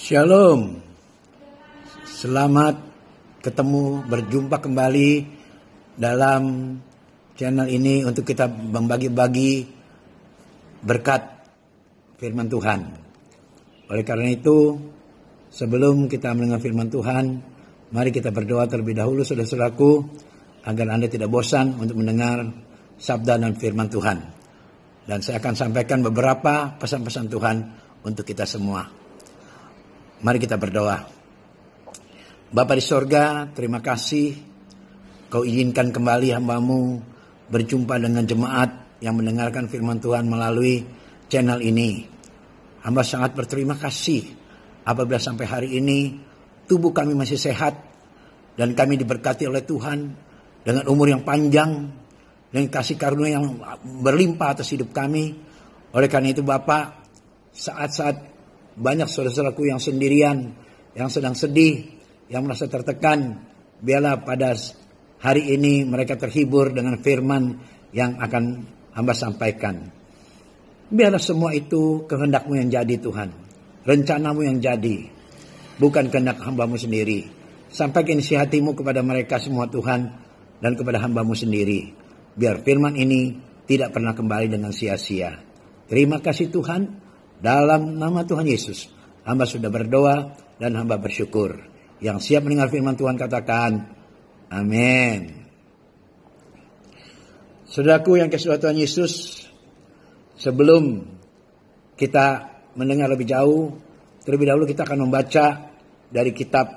Shalom, selamat ketemu, berjumpa kembali dalam channel ini untuk kita membagi-bagi berkat firman Tuhan. Oleh karena itu, sebelum kita mendengar firman Tuhan, mari kita berdoa terlebih dahulu saudara-saudaraku, agar Anda tidak bosan untuk mendengar sabda dan firman Tuhan. Dan saya akan sampaikan beberapa pesan-pesan Tuhan untuk kita semua. Mari kita berdoa. Bapa di sorga, terima kasih Kau izinkan kembali hamba-Mu berjumpa dengan jemaat yang mendengarkan firman Tuhan melalui channel ini. Hamba sangat berterima kasih apabila sampai hari ini tubuh kami masih sehat dan kami diberkati oleh Tuhan dengan umur yang panjang dan kasih karunia yang berlimpah atas hidup kami. Oleh karena itu Bapa, saat-saat banyak saudara-saudaraku yang sendirian, yang sedang sedih, yang merasa tertekan, biarlah pada hari ini mereka terhibur dengan firman yang akan hamba sampaikan. Biarlah semua itu kehendak-Mu yang jadi Tuhan, rencana-Mu yang jadi, bukan kehendak hamba-Mu sendiri. Sampaikan isi hati-Mu kepada mereka semua Tuhan, dan kepada hamba-Mu sendiri. Biar firman ini tidak pernah kembali dengan sia-sia. Terima kasih Tuhan. Dalam nama Tuhan Yesus, hamba sudah berdoa dan hamba bersyukur. Yang siap mendengar firman Tuhan katakan, amin. Saudaraku yang kasih Tuhan Yesus, sebelum kita mendengar lebih jauh, terlebih dahulu kita akan membaca dari kitab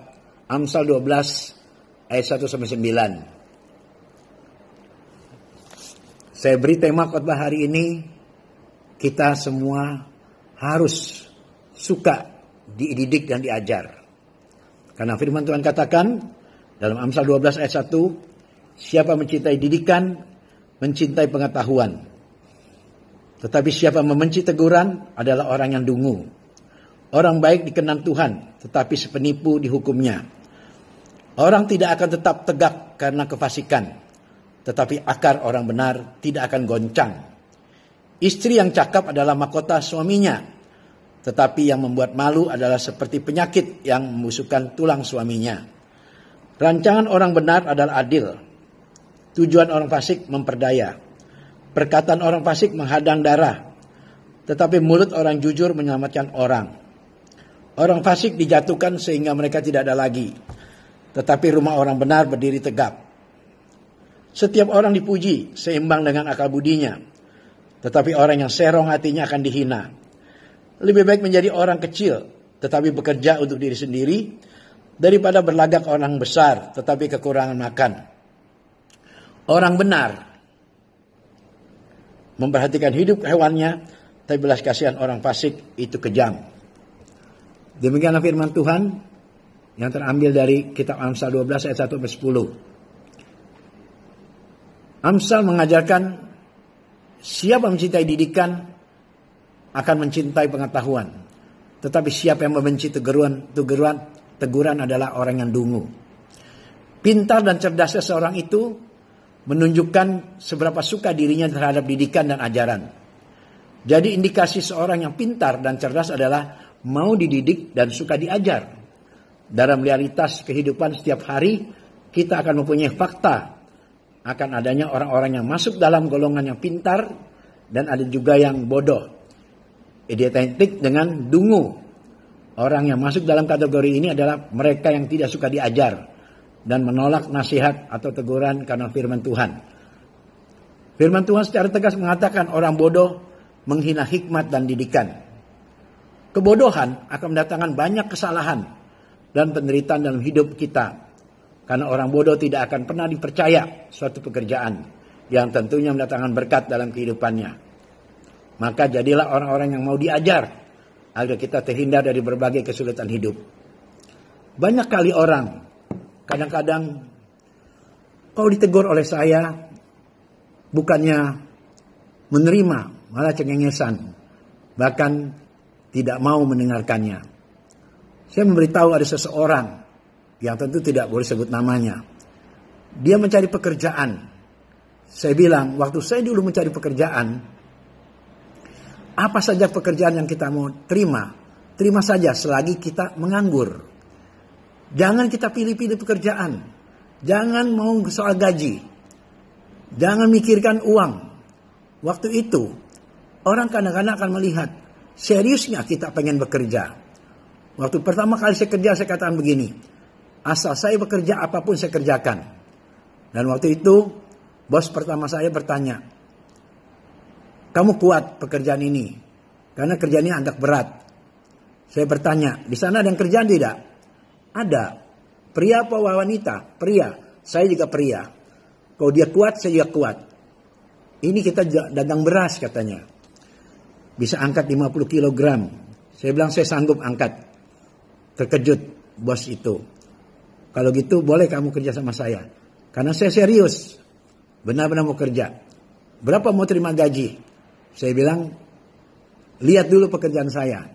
Amsal 12 ayat 1-9. Saya beri tema khotbah hari ini, kita semua harus suka dididik dan diajar. Karena firman Tuhan katakan dalam Amsal 12 ayat 1, siapa mencintai didikan, mencintai pengetahuan. Tetapi siapa membenci teguran adalah orang yang dungu. Orang baik dikenang Tuhan, tetapi si penipu dihukumnya. Orang tidak akan tetap tegak karena kefasikan, tetapi akar orang benar tidak akan goncang. Istri yang cakap adalah mahkota suaminya, tetapi yang membuat malu adalah seperti penyakit yang membusukkan tulang suaminya. Rancangan orang benar adalah adil. Tujuan orang fasik memperdaya. Perkataan orang fasik menghadang darah, tetapi mulut orang jujur menyelamatkan orang. Orang fasik dijatuhkan sehingga mereka tidak ada lagi, tetapi rumah orang benar berdiri tegap. Setiap orang dipuji seimbang dengan akal budinya, tetapi orang yang serong hatinya akan dihina. Lebih baik menjadi orang kecil, tetapi bekerja untuk diri sendiri, daripada berlagak orang besar, tetapi kekurangan makan. Orang benar memperhatikan hidup hewannya, tapi belas kasihan orang fasik itu kejam. Demikianlah firman Tuhan yang terambil dari kitab Amsal 12 ayat 1-10. Amsal mengajarkan siapa mencintai didikan akan mencintai pengetahuan. Tetapi siapa yang membenci teguran adalah orang yang dungu. Pintar dan cerdas seseorang itu menunjukkan seberapa suka dirinya terhadap didikan dan ajaran. Jadi indikasi seorang yang pintar dan cerdas adalah mau dididik dan suka diajar. Dalam realitas kehidupan setiap hari, kita akan mempunyai fakta akan adanya orang-orang yang masuk dalam golongan yang pintar dan ada juga yang bodoh, identik dengan dungu. Orang yang masuk dalam kategori ini adalah mereka yang tidak suka diajar dan menolak nasihat atau teguran karena firman Tuhan. Firman Tuhan secara tegas mengatakan orang bodoh menghina hikmat dan didikan. Kebodohan akan mendatangkan banyak kesalahan dan penderitaan dalam hidup kita. Karena orang bodoh tidak akan pernah dipercaya suatu pekerjaan yang tentunya mendatangkan berkat dalam kehidupannya. Maka jadilah orang-orang yang mau diajar agar kita terhindar dari berbagai kesulitan hidup. Banyak kali orang, kadang-kadang kau ditegur oleh saya, bukannya menerima, malah cengengesan. Bahkan tidak mau mendengarkannya. Saya memberitahu ada seseorang yang tentu tidak boleh sebut namanya. Dia mencari pekerjaan. Saya bilang, waktu saya dulu mencari pekerjaan, apa saja pekerjaan yang kita mau terima, terima saja selagi kita menganggur. Jangan kita pilih-pilih pekerjaan. Jangan mau soal gaji. Jangan mikirkan uang. Waktu itu, orang kadang-kadang akan melihat, seriusnya kita pengen bekerja. Waktu pertama kali saya kerja, saya katakan begini, asal saya bekerja apapun saya kerjakan. Dan waktu itu, bos pertama saya bertanya, kamu kuat pekerjaan ini? Karena kerjaan ini agak berat. Saya bertanya, di sana ada yang kerjaan tidak? Ada. Pria apa wanita? Pria. Saya juga pria. Kalau dia kuat, saya juga kuat. Ini kita dagang beras katanya. Bisa angkat 50 kilogram. Saya bilang saya sanggup angkat. Terkejut bos itu. Kalau gitu boleh kamu kerja sama saya. Karena saya serius. Benar-benar mau kerja. Berapa mau terima gaji? Saya bilang, lihat dulu pekerjaan saya.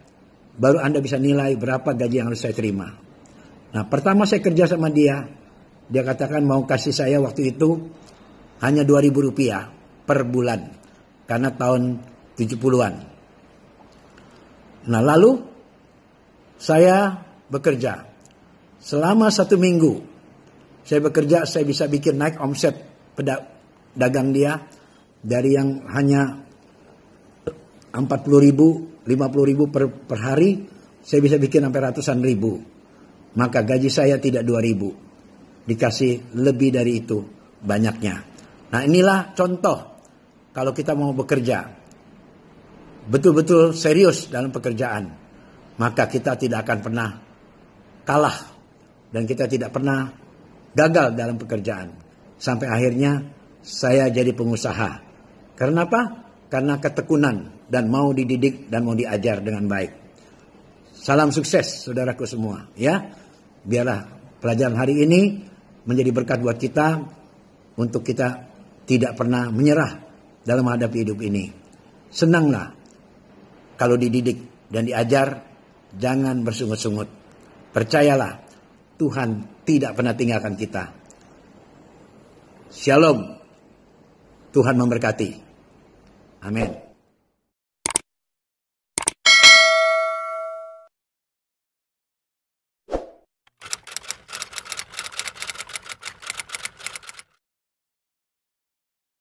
Baru Anda bisa nilai berapa gaji yang harus saya terima. Nah, pertama saya kerja sama dia. Dia katakan mau kasih saya waktu itu hanya 2.000 rupiah per bulan. Karena tahun 70-an. Nah, lalu saya bekerja. Selama 1 minggu saya bekerja, saya bisa bikin naik omset dagang dia. Dari yang hanya 40.000, 50.000 per hari, saya bisa bikin sampai ratusan ribu. Maka gaji saya tidak 2.000. Dikasih lebih dari itu banyaknya. Nah, inilah contoh kalau kita mau bekerja. Betul-betul serius dalam pekerjaan. Maka kita tidak akan pernah kalah. Dan kita tidak pernah gagal dalam pekerjaan. Sampai akhirnya saya jadi pengusaha. Karena apa? Karena ketekunan dan mau dididik dan mau diajar dengan baik. Salam sukses saudaraku semua, ya. Biarlah pelajaran hari ini menjadi berkat buat kita untuk kita tidak pernah menyerah dalam menghadapi hidup ini. Senanglah kalau dididik dan diajar, jangan bersungut-sungut. Percayalah, Tuhan tidak pernah tinggalkan kita. Shalom. Tuhan memberkati. Amin.